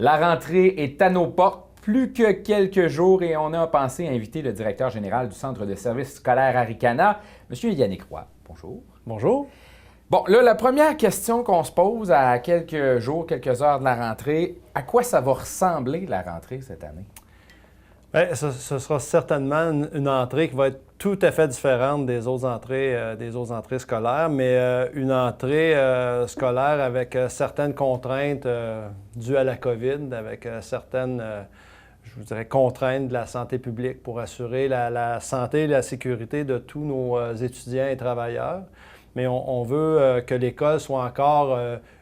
La rentrée est à nos portes, plus que quelques jours, et on a pensé inviter le directeur général du Centre de services scolaires Arikana, M. Yannick Roy. Bonjour. Bonjour. Bon, là, la première question qu'on se pose à quelques jours, quelques heures de la rentrée, à quoi ça va ressembler la rentrée cette année? Bien, ce sera certainement une entrée qui va être tout à fait différente des autres entrées scolaires, mais une entrée scolaire avec certaines contraintes dues à la COVID, avec certaines, je vous dirais, contraintes de la santé publique pour assurer la santé et la sécurité de tous nos étudiants et travailleurs. Mais on veut que l'école soit encore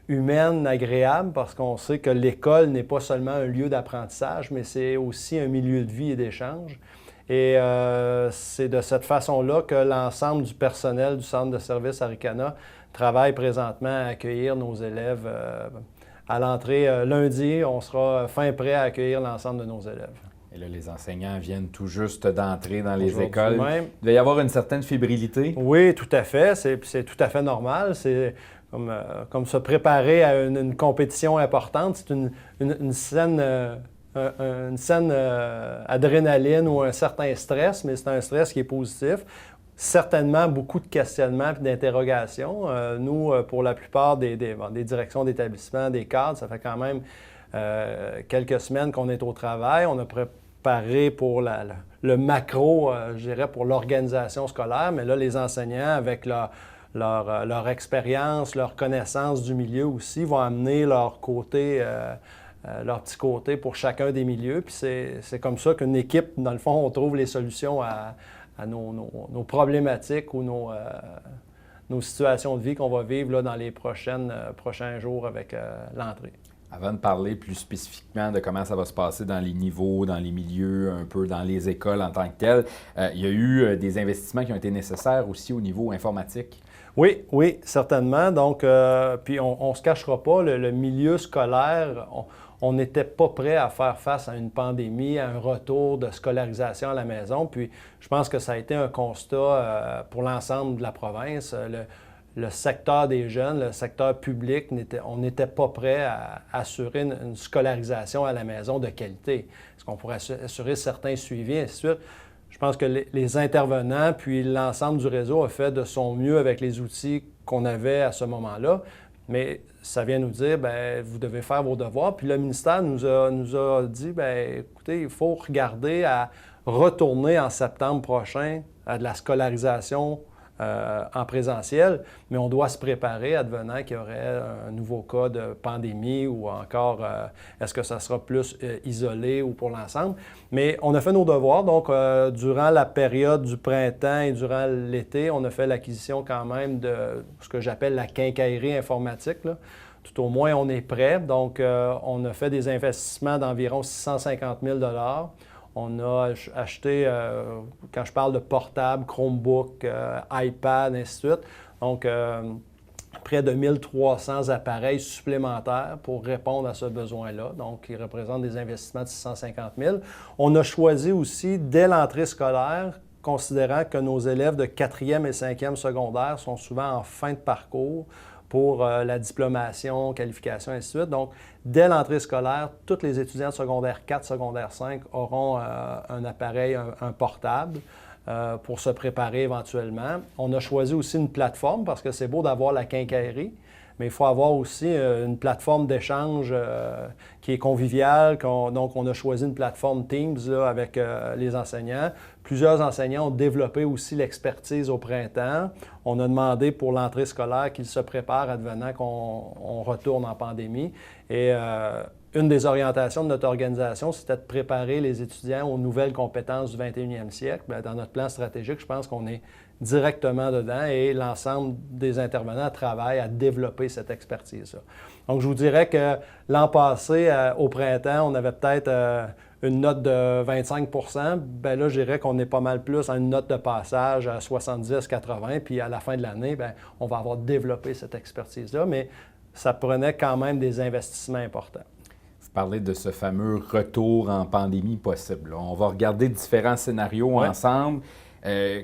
humaine, agréable, parce qu'on sait que l'école n'est pas seulement un lieu d'apprentissage, mais c'est aussi un milieu de vie et d'échange. Et c'est de cette façon-là que l'ensemble du personnel du Centre de services Arikana travaille présentement à accueillir nos élèves à l'entrée. Lundi, on sera fin prêt à accueillir l'ensemble de nos élèves. Et là, les enseignants viennent tout juste d'entrer dans les écoles. Même. Il doit y avoir une certaine fébrilité. Oui, tout à fait. C'est tout à fait normal. C'est comme se préparer à une compétition importante. C'est une saine adrénaline ou un certain stress, mais c'est un stress qui est positif. Certainement beaucoup de questionnements et d'interrogations. Nous, pour la plupart des directions d'établissement, des cadres, ça fait quand même quelques semaines qu'on est au travail. On a préparé pour le macro, je dirais, pour l'organisation scolaire, mais là, les enseignants, avec leur expérience, leur connaissance du milieu aussi, vont amener leur côté, leur petit côté pour chacun des milieux. Puis c'est comme ça qu'une équipe, dans le fond, on trouve les solutions à nos problématiques ou nos situations de vie qu'on va vivre là, dans les prochains jours avec l'entrée. Avant de parler plus spécifiquement de comment ça va se passer dans les niveaux, dans les milieux, un peu dans les écoles en tant que telles, il y a eu des investissements qui ont été nécessaires aussi au niveau informatique. Oui, certainement. Donc, puis on ne se cachera pas, le milieu scolaire, on n'était pas prêt à faire face à une pandémie, à un retour de scolarisation à la maison. Puis, je pense que ça a été un constat pour l'ensemble de la province. Le secteur des jeunes, le secteur public, on n'était pas prêt à assurer une scolarisation à la maison de qualité. Est-ce qu'on pourrait assurer certains suivis, et ainsi de suite? Je pense que les intervenants, puis l'ensemble du réseau a fait de son mieux avec les outils qu'on avait à ce moment-là. Mais ça vient nous dire, bien, vous devez faire vos devoirs. Puis le ministère nous a dit, bien, écoutez, il faut regarder à retourner en septembre prochain à de la scolarisation en présentiel, mais on doit se préparer advenant qu'il y aurait un nouveau cas de pandémie ou encore est-ce que ça sera plus isolé ou pour l'ensemble. Mais on a fait nos devoirs, donc durant la période du printemps et durant l'été, on a fait l'acquisition quand même de ce que j'appelle la quincaillerie informatique, là. Tout au moins, on est prêt. Donc, on a fait des investissements d'environ 650 000 $. On a acheté, quand je parle de portable, Chromebook, iPad, ainsi de suite, donc près de 1300 appareils supplémentaires pour répondre à ce besoin-là. Donc, qui représentent des investissements de 650 000 $. On a choisi aussi, dès l'entrée scolaire, considérant que nos élèves de 4e et 5e secondaire sont souvent en fin de parcours pour la diplomation, qualification, et ainsi de suite. Donc, dès l'entrée scolaire, tous les étudiants de secondaire 4, secondaire 5 auront un appareil, un portable pour se préparer éventuellement. On a choisi aussi une plateforme parce que c'est beau d'avoir la quincaillerie, mais il faut avoir aussi une plateforme d'échange qui est conviviale. Donc, on a choisi une plateforme Teams là, avec les enseignants. Plusieurs enseignants ont développé aussi l'expertise au printemps. On a demandé pour l'entrée scolaire qu'ils se préparent advenant qu'on retourne en pandémie. Et une des orientations de notre organisation, c'était de préparer les étudiants aux nouvelles compétences du 21e siècle. Bien, dans notre plan stratégique, je pense qu'on est directement dedans et l'ensemble des intervenants travaillent à développer cette expertise-là. Donc, je vous dirais que l'an passé, au printemps, on avait peut-être une note de 25 %. Bien là, je dirais qu'on est pas mal plus à une note de passage à 70-80 puis à la fin de l'année, bien, on va avoir développé cette expertise-là, mais ça prenait quand même des investissements importants. Vous parlez de ce fameux retour en pandémie possible. On va regarder différents scénarios ensemble.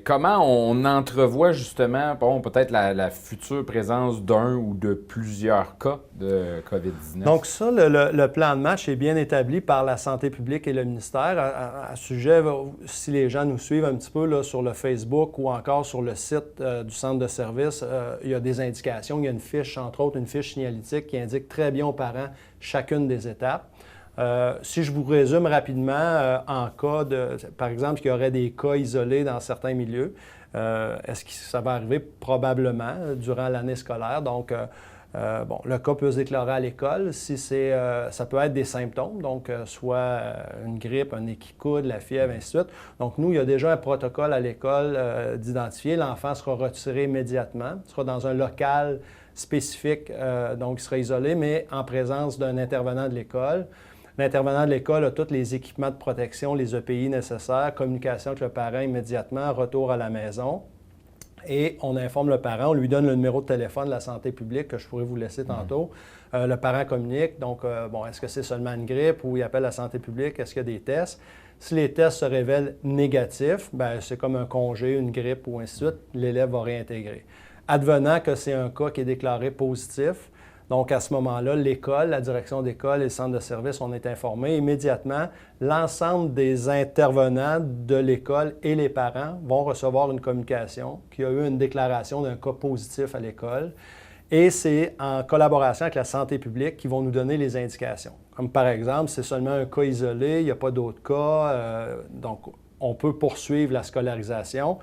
Comment on entrevoit justement, peut-être la future présence d'un ou de plusieurs cas de COVID-19? Donc ça, le plan de match est bien établi par la santé publique et le ministère. À ce sujet, si les gens nous suivent un petit peu là, sur le Facebook ou encore sur le site du centre de service, il y a des indications. Il y a une fiche, entre autres, une fiche signalétique qui indique très bien aux parents chacune des étapes. Si je vous résume rapidement, en cas de, par exemple, qu'il y aurait des cas isolés dans certains milieux, est-ce que ça va arriver? Probablement durant l'année scolaire. Donc, le cas peut se déclarer à l'école. Si ça peut être des symptômes, donc soit une grippe, un nez qui coude, la fièvre, ainsi de suite. Donc, nous, il y a déjà un protocole à l'école d'identifier. L'enfant sera retiré immédiatement, sera dans un local spécifique, donc il sera isolé, mais en présence d'un intervenant de l'école. L'intervenant de l'école a tous les équipements de protection, les EPI nécessaires, communication avec le parent immédiatement, retour à la maison. Et on informe le parent, on lui donne le numéro de téléphone de la santé publique que je pourrais vous laisser tantôt. Le parent communique, donc est-ce que c'est seulement une grippe ou il appelle la santé publique, est-ce qu'il y a des tests? Si les tests se révèlent négatifs, c'est comme un congé, une grippe ou ainsi de suite, l'élève va réintégrer. Advenant que c'est un cas qui est déclaré positif, donc, à ce moment-là, l'école, la direction d'école et le centre de service, on est informés immédiatement. L'ensemble des intervenants de l'école et les parents vont recevoir une communication qu'il y a eu une déclaration d'un cas positif à l'école. Et c'est en collaboration avec la santé publique qu'ils vont nous donner les indications. Comme par exemple, c'est seulement un cas isolé, il n'y a pas d'autres cas, donc on peut poursuivre la scolarisation.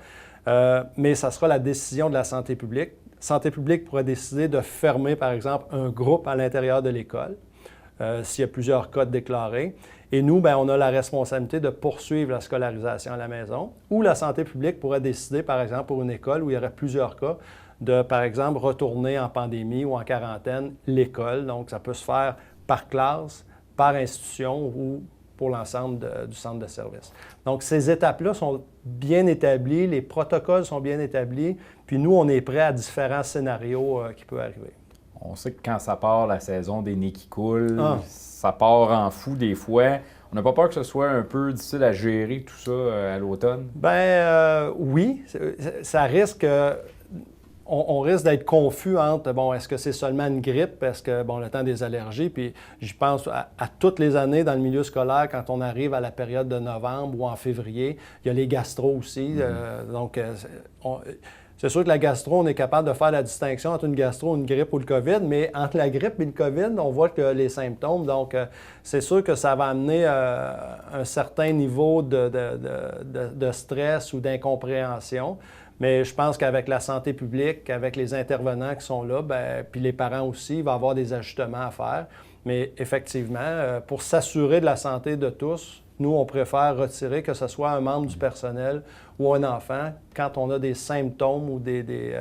Mais ça sera la décision de la santé publique. Santé publique pourrait décider de fermer, par exemple, un groupe à l'intérieur de l'école, s'il y a plusieurs cas déclarés. Et nous, on a la responsabilité de poursuivre la scolarisation à la maison. Ou la santé publique pourrait décider, par exemple, pour une école où il y aurait plusieurs cas, de, par exemple, retourner en pandémie ou en quarantaine l'école. Donc, ça peut se faire par classe, par institution ou pour l'ensemble du centre de service. Donc, ces étapes-là sont bien établies, les protocoles sont bien établis, puis nous, on est prêts à différents scénarios qui peuvent arriver. On sait que quand ça part, la saison des nez qui coulent, ça part en fou des fois. On n'a pas peur que ce soit un peu difficile à gérer tout ça à l'automne? Oui, ça risque... On risque d'être confus entre, est-ce que c'est seulement une grippe, est-ce que, le temps des allergies, puis j'y pense à toutes les années dans le milieu scolaire, quand on arrive à la période de novembre ou en février, il y a les gastro aussi, c'est sûr que la gastro, on est capable de faire la distinction entre une gastro, une grippe ou le COVID, mais entre la grippe et le COVID, on voit que les symptômes, donc c'est sûr que ça va amener un certain niveau de stress ou d'incompréhension. Mais je pense qu'avec la santé publique, avec les intervenants qui sont là, puis les parents aussi, il va y avoir des ajustements à faire. Mais effectivement, pour s'assurer de la santé de tous, nous, on préfère retirer que ce soit un membre du personnel ou un enfant. Quand on a des symptômes ou des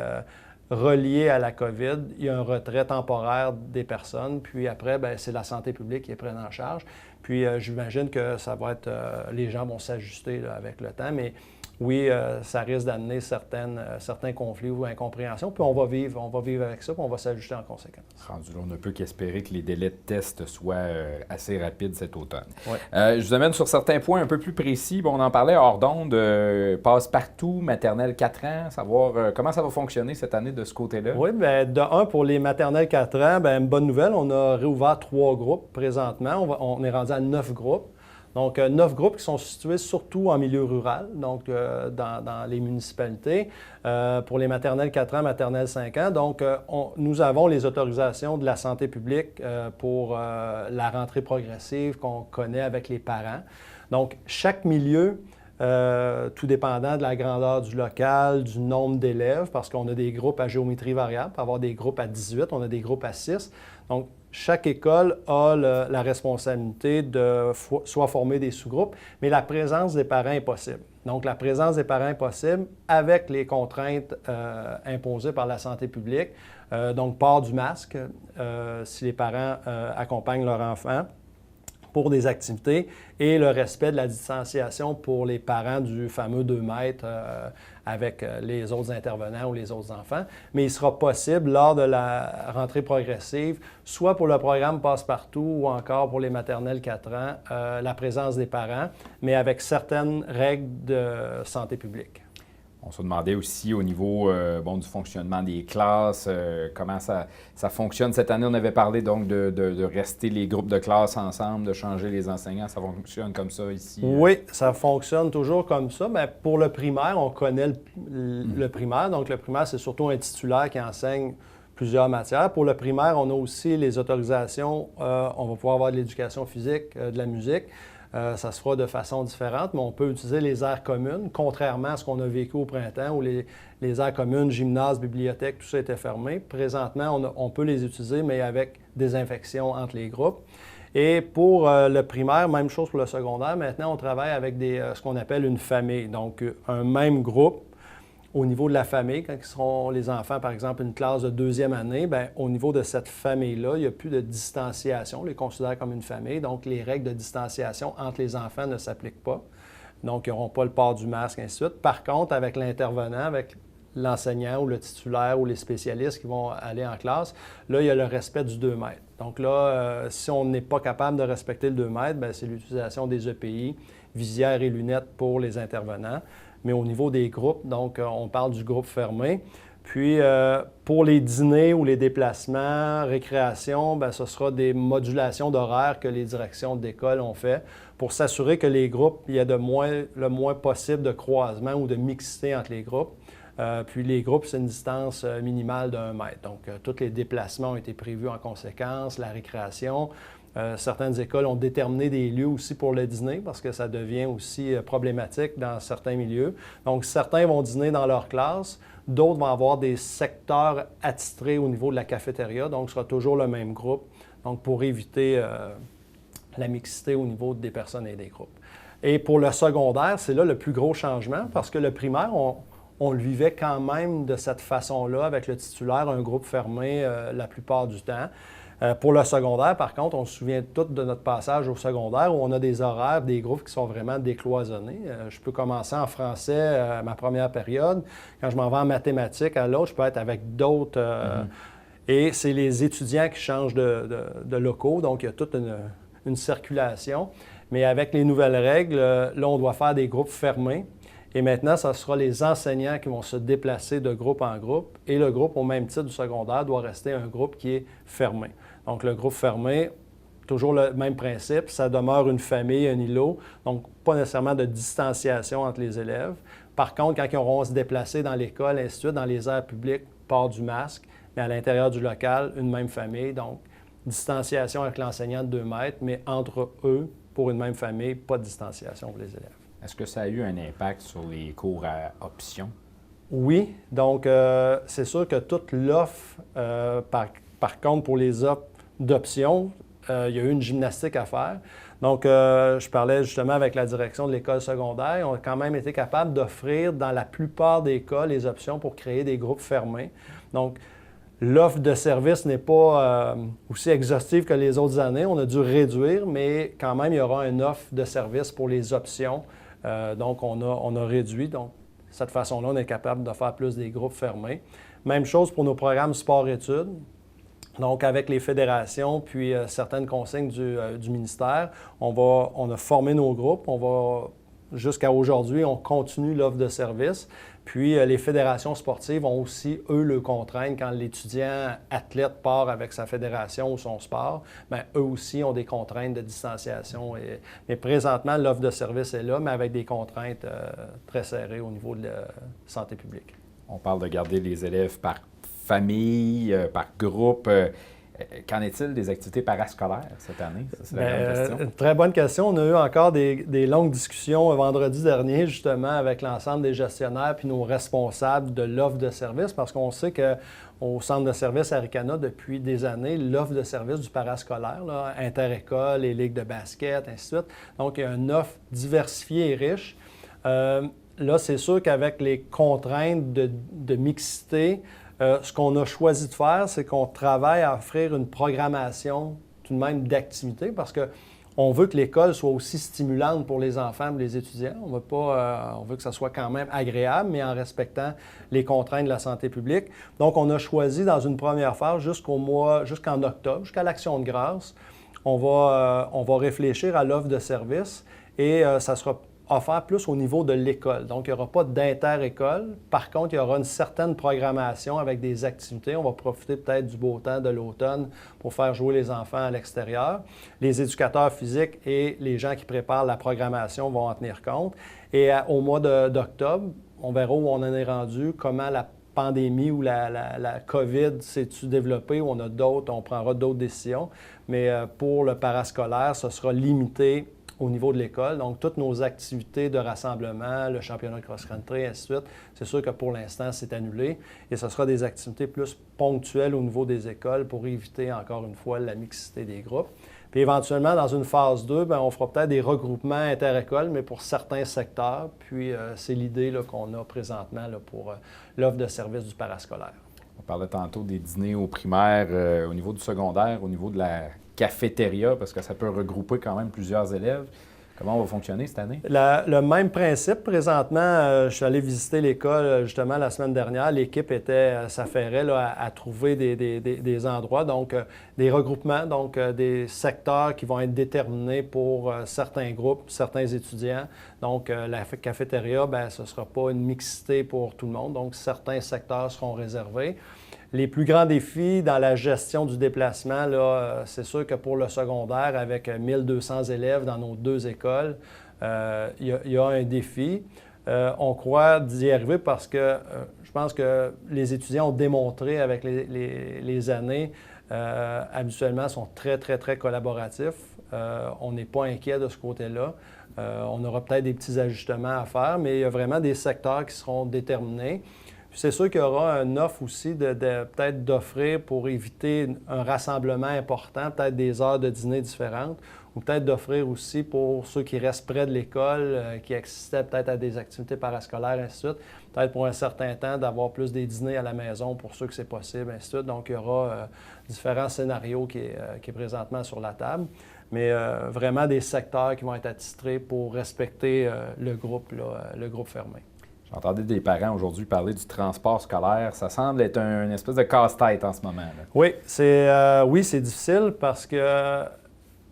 reliés à la COVID, il y a un retrait temporaire des personnes. Puis après, c'est la santé publique qui est prise en charge. Puis j'imagine que ça va être... les gens vont s'ajuster avec le temps, mais... Oui, ça risque d'amener certains conflits ou incompréhensions, puis on va vivre avec ça, puis on va s'ajuster en conséquence. Rendu là, on ne peut qu'espérer que les délais de test soient assez rapides cet automne. Ouais. Je vous amène sur certains points un peu plus précis. On en parlait hors d'onde, passe-partout, maternelle 4 ans, savoir comment ça va fonctionner cette année de ce côté-là. Oui, de un, pour les maternelles 4 ans, une bonne nouvelle, on a réouvert 3 groupes présentement. On est rendu à 9 groupes. Donc, 9 groupes qui sont situés surtout en milieu rural, donc dans les municipalités, pour les maternelles 4 ans, maternelles 5 ans. Donc, nous avons les autorisations de la santé publique pour la rentrée progressive qu'on connaît avec les parents. Donc, chaque milieu, tout dépendant de la grandeur du local, du nombre d'élèves, parce qu'on a des groupes à géométrie variable, on peut avoir des groupes à 18, on a des groupes à 6. Donc, chaque école a la responsabilité de soit former des sous-groupes, mais la présence des parents est possible. Donc, la présence des parents est possible avec les contraintes imposées par la santé publique. Donc, port du masque si les parents accompagnent leur enfant pour des activités et le respect de la distanciation pour les parents du fameux 2 mètres avec les autres intervenants ou les autres enfants. Mais il sera possible lors de la rentrée progressive, soit pour le programme Passe-Partout ou encore pour les maternelles 4 ans, la présence des parents, mais avec certaines règles de santé publique. On se demandait aussi au niveau du fonctionnement des classes, comment ça fonctionne. Cette année, on avait parlé donc de rester les groupes de classe ensemble, de changer les enseignants. Ça fonctionne comme ça ici? Oui, ça fonctionne toujours comme ça. Mais pour le primaire, on connaît le primaire. Donc, le primaire, c'est surtout un titulaire qui enseigne plusieurs matières. Pour le primaire, on a aussi les autorisations. On va pouvoir avoir de l'éducation physique, de la musique. Ça se fera de façon différente, mais on peut utiliser les aires communes, contrairement à ce qu'on a vécu au printemps où les aires communes, gymnase, bibliothèque, tout ça était fermé. Présentement, on peut les utiliser, mais avec désinfection entre les groupes. Et pour le primaire, même chose pour le secondaire. Maintenant, on travaille avec ce qu'on appelle une famille. Donc, un même groupe au niveau de la famille, quand ils seront les enfants, par exemple, une classe de deuxième année, bien, au niveau de cette famille-là, il n'y a plus de distanciation. On les considère comme une famille. Donc, les règles de distanciation entre les enfants ne s'appliquent pas. Donc, ils n'auront pas le port du masque, ainsi de suite. Par contre, avec l'intervenant, avec l'enseignant ou le titulaire ou les spécialistes qui vont aller en classe, là, il y a le respect du 2 mètres. Donc là, si on n'est pas capable de respecter le 2 mètres, bien, c'est l'utilisation des EPI, visières et lunettes pour les intervenants. Mais au niveau des groupes, donc on parle du groupe fermé. Puis pour les dîners ou les déplacements, récréation, bien, ce sera des modulations d'horaire que les directions d'école ont fait pour s'assurer que les groupes, il y a le moins possible de croisement ou de mixité entre les groupes. Puis les groupes, c'est une distance minimale d'1 mètre. Donc, tous les déplacements ont été prévus en conséquence, la récréation. Certaines écoles ont déterminé des lieux aussi pour le dîner parce que ça devient aussi problématique dans certains milieux. Donc, certains vont dîner dans leur classe, d'autres vont avoir des secteurs attitrés au niveau de la cafétéria, donc ce sera toujours le même groupe, donc pour éviter la mixité au niveau des personnes et des groupes. Et pour le secondaire, c'est là le plus gros changement parce que le primaire, on le vivait quand même de cette façon-là avec le titulaire, un groupe fermé la plupart du temps. Pour le secondaire, par contre, on se souvient tous de notre passage au secondaire où on a des horaires, des groupes qui sont vraiment décloisonnés. Je peux commencer en français ma première période. Quand je m'en vais en mathématiques à l'autre, je peux être avec d'autres. Et c'est les étudiants qui changent de locaux, donc il y a toute une circulation. Mais avec les nouvelles règles, là, on doit faire des groupes fermés. Et maintenant, ce sera les enseignants qui vont se déplacer de groupe en groupe. Et le groupe, au même titre du secondaire, doit rester un groupe qui est fermé. Donc, le groupe fermé, toujours le même principe, ça demeure une famille, un îlot. Donc, pas nécessairement de distanciation entre les élèves. Par contre, quand ils auront à se déplacer dans l'école, ainsi de suite, dans les aires publiques, port du masque. Mais à l'intérieur du local, une même famille. Donc, distanciation avec l'enseignant de 2 mètres, mais entre eux, pour une même famille, pas de distanciation pour les élèves. Est-ce que ça a eu un impact sur les cours à option? Oui. Donc, c'est sûr que toute l'offre, par contre, pour les offres d'options, il y a eu une gymnastique à faire. Donc, je parlais justement avec la direction de l'école secondaire. On a quand même été capable d'offrir dans la plupart des cas les options pour créer des groupes fermés. Donc, l'offre de service n'est pas aussi exhaustive que les autres années. On a dû réduire, mais quand même, il y aura une offre de service pour les options. Donc, on a réduit. Donc, de cette façon-là, on est capable de faire plus des groupes fermés. Même chose pour nos programmes sport-études. Donc, avec les fédérations puis certaines consignes du ministère, on a formé nos groupes. Jusqu'à aujourd'hui, on continue l'offre de service. Puis, les fédérations sportives ont aussi, eux, le contraindre. Quand l'étudiant athlète part avec sa fédération ou son sport, bien, eux aussi ont des contraintes de distanciation. Mais présentement, l'offre de service est là, mais avec des contraintes très serrées au niveau de la santé publique. On parle de garder les élèves par famille, par groupe. Qu'en est-il des activités parascolaires cette année? Ça, c'est la grande question. Très bonne question. On a eu encore des longues discussions vendredi dernier, justement, avec l'ensemble des gestionnaires puis nos responsables de l'offre de service, parce qu'on sait qu'au centre de service Aricana, depuis des années, l'offre de service du parascolaire, là, inter-école, les ligues de basket, ainsi de suite. Donc, il y a une offre diversifiée et riche. Là, c'est sûr qu'avec les contraintes de mixité, ce qu'on a choisi de faire, c'est qu'on travaille à offrir une programmation tout de même d'activité parce qu'on veut que l'école soit aussi stimulante pour les enfants et les étudiants. On veut que ça soit quand même agréable, mais en respectant les contraintes de la santé publique. Donc, on a choisi dans une première phase jusqu'en octobre, jusqu'à l'Action de grâce, on va réfléchir à l'offre de service et ça sera offert plus au niveau de l'école. Donc, il n'y aura pas d'inter-école. Par contre, il y aura une certaine programmation avec des activités. On va profiter peut-être du beau temps de l'automne pour faire jouer les enfants à l'extérieur. Les éducateurs physiques et les gens qui préparent la programmation vont en tenir compte. Et au mois d'octobre, on verra où on en est rendu, comment la pandémie ou la COVID s'est-tu développée, ou on prendra d'autres décisions. Mais pour le parascolaire, ce sera limité au niveau de l'école. Donc, toutes nos activités de rassemblement, le championnat de cross-country, ainsi de suite, c'est sûr que pour l'instant, c'est annulé. Et ce sera des activités plus ponctuelles au niveau des écoles pour éviter, encore une fois, la mixité des groupes. Puis éventuellement, dans une phase 2, on fera peut-être des regroupements inter-écoles, mais pour certains secteurs. Puis c'est l'idée qu'on a présentement pour l'offre de services du parascolaire. On parlait tantôt des dîners aux primaires, au niveau du secondaire, au niveau de la cafétéria, parce que ça peut regrouper quand même plusieurs élèves. Comment on va fonctionner cette année? Le même principe. Présentement, je suis allé visiter l'école justement la semaine dernière. L'équipe s'affairait à trouver des endroits, donc des regroupements, donc des secteurs qui vont être déterminés pour certains groupes, certains étudiants. Donc, la cafétéria, ce ne sera pas une mixité pour tout le monde. Donc, certains secteurs seront réservés. Les plus grands défis dans la gestion du déplacement, c'est sûr que pour le secondaire, avec 1200 élèves dans nos 2 écoles, il y a un défi. On croit d'y arriver parce que je pense que les étudiants ont démontré avec les années, habituellement, sont très, très, très collaboratifs. On n'est pas inquiet de ce côté-là. On aura peut-être des petits ajustements à faire, mais il y a vraiment des secteurs qui seront déterminés. Puis c'est sûr qu'il y aura une offre aussi peut-être d'offrir pour éviter un rassemblement important, peut-être des heures de dîner différentes, ou peut-être d'offrir aussi pour ceux qui restent près de l'école, qui assistaient peut-être à des activités parascolaires, ainsi de suite, peut-être pour un certain temps d'avoir plus des dîners à la maison pour ceux que c'est possible, ainsi de suite. Donc, il y aura différents scénarios qui est présentement sur la table, mais vraiment des secteurs qui vont être attitrés pour respecter le groupe fermé. J'entendais des parents aujourd'hui parler du transport scolaire. Ça semble être une espèce de casse-tête en ce moment. Là. Oui, c'est difficile parce que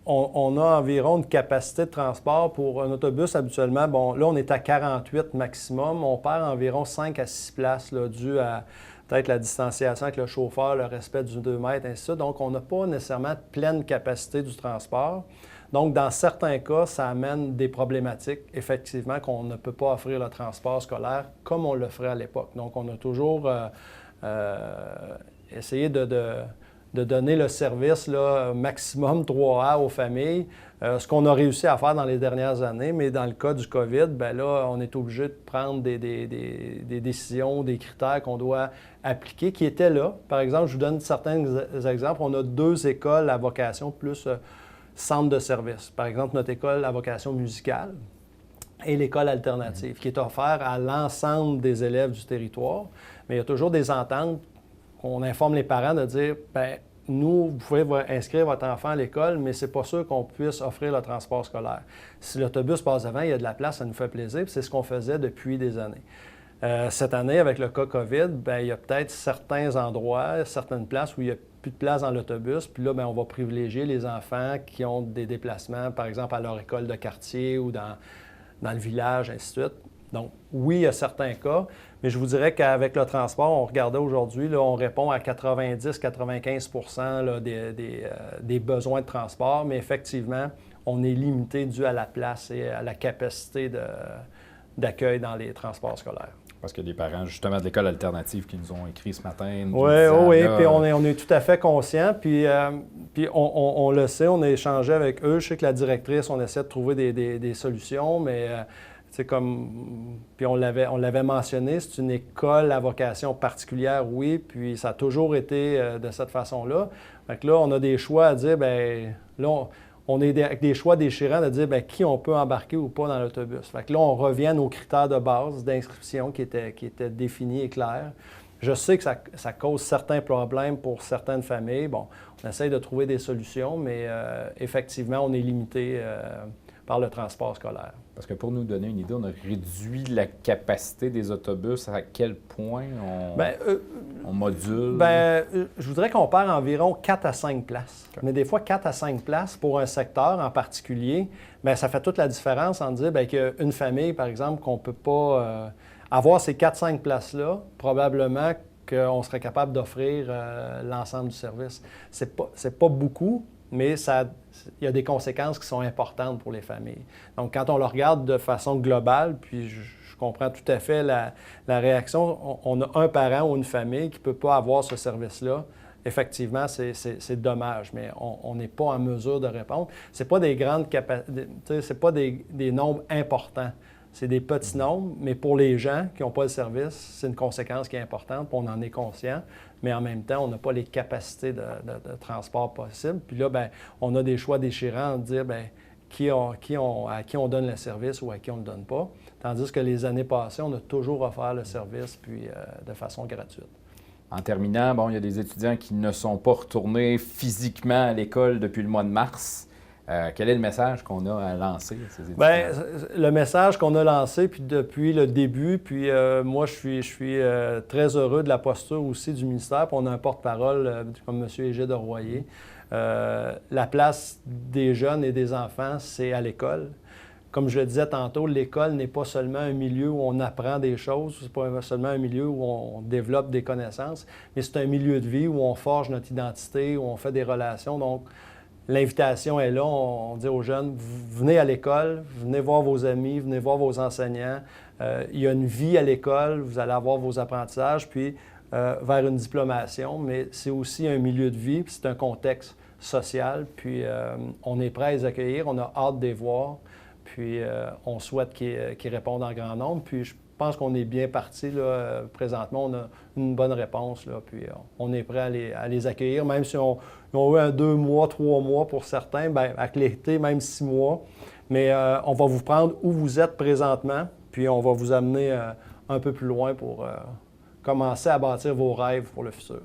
on a environ une capacité de transport pour un autobus habituellement. Bon, là, on est à 48 maximum. On perd environ 5 à 6 places dû à peut-être la distanciation avec le chauffeur, le respect du 2 mètres, ainsi de suite. Donc, on n'a pas nécessairement pleine capacité du transport. Donc, dans certains cas, ça amène des problématiques, effectivement, qu'on ne peut pas offrir le transport scolaire comme on le ferait à l'époque. Donc, on a toujours essayé de donner le service maximum 3 heures aux familles, ce qu'on a réussi à faire dans les dernières années, mais dans le cas du COVID, là, on est obligé de prendre des décisions, des critères qu'on doit appliquer qui étaient là. Par exemple, je vous donne certains exemples. On a 2 écoles à vocation plus centre de service. Par exemple, notre école à vocation musicale et l'école alternative, qui est offerte à l'ensemble des élèves du territoire. Mais il y a toujours des ententes qu'on informe les parents de dire, nous, vous pouvez inscrire votre enfant à l'école, mais c'est pas sûr qu'on puisse offrir le transport scolaire. Si l'autobus passe devant, il y a de la place, ça nous fait plaisir, puis c'est ce qu'on faisait depuis des années. Cette année, avec le cas COVID, il y a peut-être certains endroits, certaines places où il n'y a plus de place dans l'autobus. Puis là, on va privilégier les enfants qui ont des déplacements, par exemple, à leur école de quartier ou dans le village, ainsi de suite. Donc, oui, il y a certains cas, mais je vous dirais qu'avec le transport, on regardait aujourd'hui, on répond à 90-95 des besoins de transport, mais effectivement, on est limité dû à la place et à la capacité d'accueil dans les transports scolaires. Parce qu'il y a des parents, justement, de l'école alternative qui nous ont écrit ce matin. Oui, puis on est tout à fait conscients. Puis on le sait, on a échangé avec eux. Je sais que la directrice, on essaie de trouver des solutions, mais puis on l'avait mentionné, c'est une école à vocation particulière, oui, puis ça a toujours été de cette façon-là. Fait que là, on a des choix à dire, là, on est avec des choix déchirants de dire qui on peut embarquer ou pas dans l'autobus. Fait que là, on revient aux critères de base d'inscription qui étaient définis et clairs. Je sais que ça cause certains problèmes pour certaines familles. Bon, on essaye de trouver des solutions, mais effectivement, on est limité par le transport scolaire. Parce que pour nous donner une idée, on a réduit la capacité des autobus. À quel point on module? Je voudrais qu'on perd environ 4 à 5 places. Okay. Mais des fois, 4 à 5 places pour un secteur en particulier, bien, ça fait toute la différence en dire qu'une famille, par exemple, qu'on ne peut pas avoir ces 4-5 places-là, probablement qu'on serait capable d'offrir l'ensemble du service. C'est pas beaucoup, mais il y a des conséquences qui sont importantes pour les familles. Donc, quand on le regarde de façon globale, puis je comprends tout à fait la réaction, on a un parent ou une famille qui ne peut pas avoir ce service-là. Effectivement, c'est dommage, mais on n'est pas en mesure de répondre. Ce n'est pas des grandes capacités, c'est pas des nombres importants. C'est des petits nombres, mais pour les gens qui n'ont pas le service, c'est une conséquence qui est importante, puis on en est conscient, mais en même temps, on n'a pas les capacités de transport possibles. Puis là, bien, on a des choix déchirants de dire bien, à qui on donne le service ou à qui on ne le donne pas. Tandis que les années passées, on a toujours offert le service, puis de façon gratuite. En terminant, bon, il y a des étudiants qui ne sont pas retournés physiquement à l'école depuis le mois de mars. Quel est le message qu'on a à lancer à ces étudiants? Bien, le message qu'on a lancé puis depuis le début, puis moi, je suis très heureux de la posture aussi du ministère. Puis on a un porte-parole comme M. Égide Royer. La place des jeunes et des enfants, c'est à l'école. Comme je le disais tantôt, l'école n'est pas seulement un milieu où on apprend des choses, c'est pas seulement un milieu où on développe des connaissances, mais c'est un milieu de vie où on forge notre identité, où on fait des relations. Donc, l'invitation est là, on dit aux jeunes, venez à l'école, venez voir vos amis, venez voir vos enseignants. Il y a une vie à l'école, vous allez avoir vos apprentissages, puis vers une diplomation, mais c'est aussi un milieu de vie, puis c'est un contexte social, puis on est prêt à les accueillir, on a hâte de les voir, puis on souhaite qu'ils répondent en grand nombre, puis je pense qu'on est bien parti là, présentement, on a une bonne réponse, là, puis on est prêt à les accueillir, même si on a eu 2 mois, 3 mois pour certains, bien, avec l'été, même 6 mois. Mais on va vous prendre où vous êtes présentement, puis on va vous amener un peu plus loin pour commencer à bâtir vos rêves pour le futur.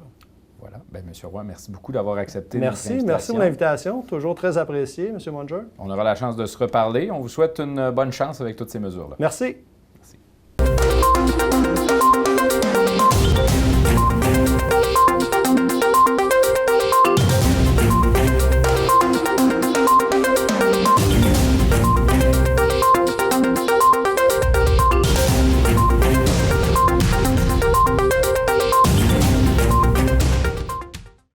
Voilà. Bien, M. Roy, merci beaucoup d'avoir accepté notre invitation. Merci pour l'invitation. Toujours très apprécié, M. Munger. On aura la chance de se reparler. On vous souhaite une bonne chance avec toutes ces mesures-là. Merci.